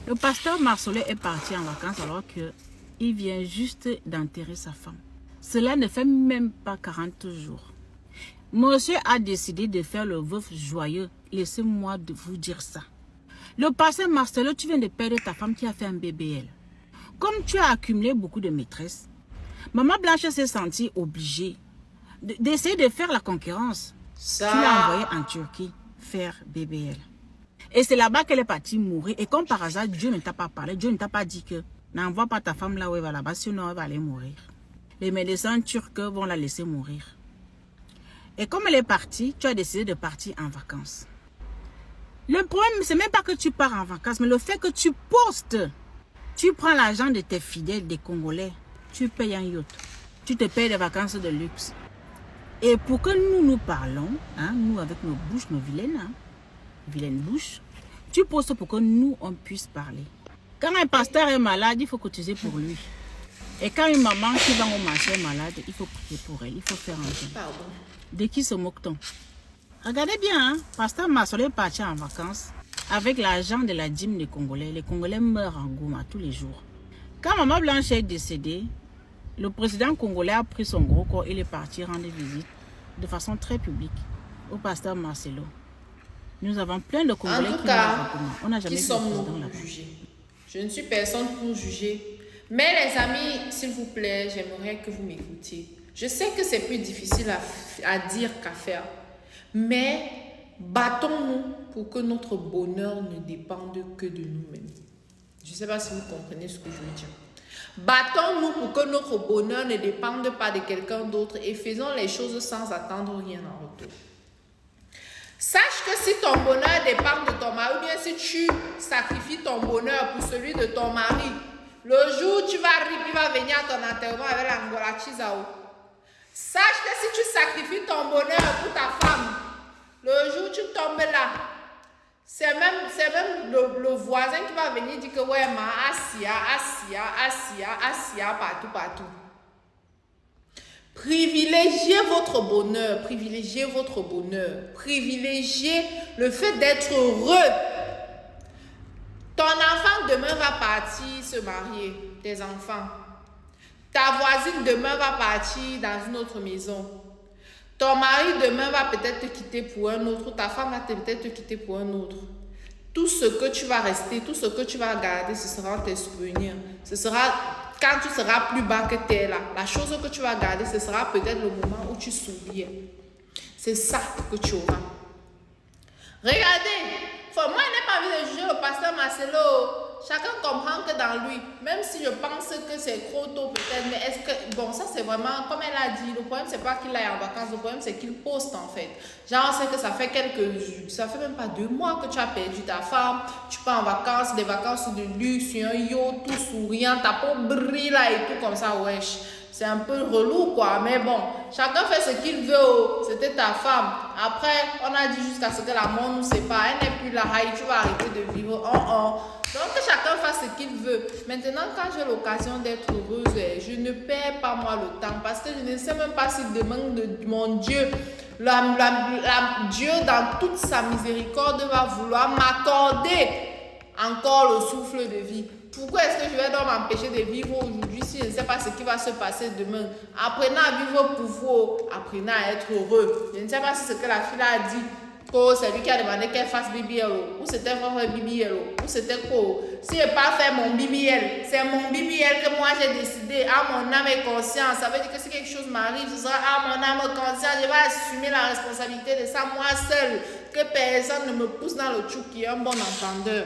Le pasteur Marcelet est parti en vacances alors qu'il vient juste d'enterrer sa femme. Cela ne fait même pas 40 jours. Monsieur a décidé de faire le veuf joyeux. Laissez-moi vous dire ça. Le pasteur Marcelet, tu viens de perdre ta femme qui a fait un BBL. Comme tu as accumulé beaucoup de maîtresses, Maman Blanche s'est sentie obligée d'essayer de faire la concurrence. Tu l'as envoyée en Turquie faire BBL. Et c'est là-bas qu'elle est partie mourir. Et comme par hasard, Dieu ne t'a pas parlé. Dieu ne t'a pas dit que n'envoie pas ta femme là où elle va là-bas, sinon elle va aller mourir. Les médecins turcs vont la laisser mourir. Et comme elle est partie, tu as décidé de partir en vacances. Le problème, c'est même pas que tu pars en vacances, mais le fait que tu postes. Tu prends l'argent de tes fidèles, des Congolais, tu payes un yacht. Tu te payes des vacances de luxe. Et pour que nous parlons, hein, nous avec nos bouches, nos vilaines bouches, tu postes pour que nous, on puisse parler. Quand un pasteur est malade, il faut cotiser pour lui. Et quand une maman qui va au marché est malade, il faut prier pour elle, il faut faire un don. De qui se moque-t-on? Regardez bien, hein, pasteur Marcelet est parti en vacances avec l'argent de la dîme des Congolais. Les Congolais meurent en Goma tous les jours. Quand Maman Blanche est décédée, le président congolais a pris son gros corps et il est parti rendre visite de façon très publique au pasteur Marcelo. Nous avons plein de Congolais en tout cas, on n'a jamais qui vu sommes-nous pour juger? Je ne suis personne pour juger. Mais les amis, s'il vous plaît, j'aimerais que vous m'écoutiez. Je sais que c'est plus difficile à dire qu'à faire. Mais battons-nous pour que notre bonheur ne dépende que de nous-mêmes. Je ne sais pas si vous comprenez ce que je veux dire. Battons-nous pour que notre bonheur ne dépende pas de quelqu'un d'autre et faisons les choses sans attendre rien en retour. Sache que si ton bonheur dépend de ton mari, ou bien si tu sacrifies ton bonheur pour celui de ton mari, le jour où tu vas arriver, il va venir à ton enterrement avec l'Angola Chizao. Sache que si tu sacrifies ton bonheur pour ta femme, le jour où tu tombes là, c'est même le voisin qui va venir dire que ouais, ma Assia, partout. Privilégiez votre bonheur, privilégiez le fait d'être heureux. Ton enfant demain va partir se marier, tes enfants. Ta voisine demain va partir dans une autre maison. Ton mari demain va peut-être te quitter pour un autre, ta femme va peut-être te quitter pour un autre. Tout ce que tu vas rester, tout ce que tu vas garder, ce sera tes souvenirs. Ce sera quand tu seras plus bas que tu es là. La chose que tu vas garder, ce sera peut-être le moment où tu souriais. C'est ça que tu auras. Regardez, moi, je n'ai pas envie de juger le pasteur Marcelo. Chacun comprend que dans lui, même si je pense que c'est trop tôt peut-être, mais est-ce que, bon, ça c'est vraiment, comme elle a dit, le problème c'est pas qu'il aille en vacances, le problème c'est qu'il poste en fait. Genre, c'est que ça fait ça fait même pas 2 mois que tu as perdu ta femme, tu pars en vacances, des vacances de luxe, un yacht, tout souriant, ta peau brille là et tout comme ça, wesh. C'est un peu relou quoi, mais bon, chacun fait ce qu'il veut, c'était ta femme. Après, on a dit jusqu'à ce que la mort nous sépare, elle n'est plus là, tu vas arrêter de vivre, Donc que chacun fasse ce qu'il veut. Maintenant, quand j'ai l'occasion d'être heureuse, je ne perds pas moi le temps, parce que je ne sais même pas s'il demande de mon Dieu, Dieu dans toute sa miséricorde va vouloir m'accorder encore le souffle de vie. Pourquoi est-ce que je vais donc m'empêcher de vivre aujourd'hui si je ne sais pas ce qui va se passer demain? Apprenez à vivre pour vous, apprenez à être heureux. Je ne sais pas si ce que la fille a dit, que c'est lui qui a demandé qu'elle fasse BBL, ou c'était vraiment BBL, ou c'était quoi. Si je n'ai pas fait mon BBL, c'est mon BBL que moi j'ai décidé, à mon âme et conscience. Ça veut dire que si quelque chose m'arrive, ce sera à mon âme et conscience. Je vais assumer la responsabilité de ça moi seule. Que personne ne me pousse dans le trou qui est un bon entendeur.